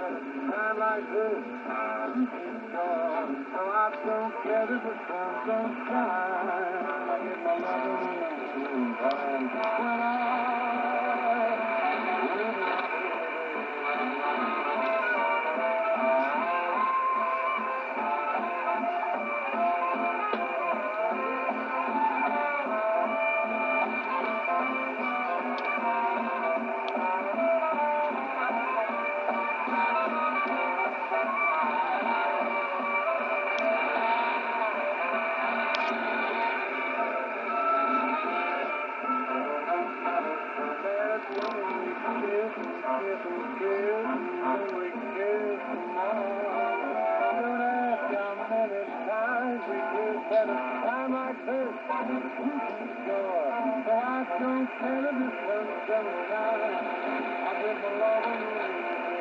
time like this, God, so I don't care if the sun don't shine. I get my loving time when time like this, sure. So I don't care if the sun don't shine. I get my loving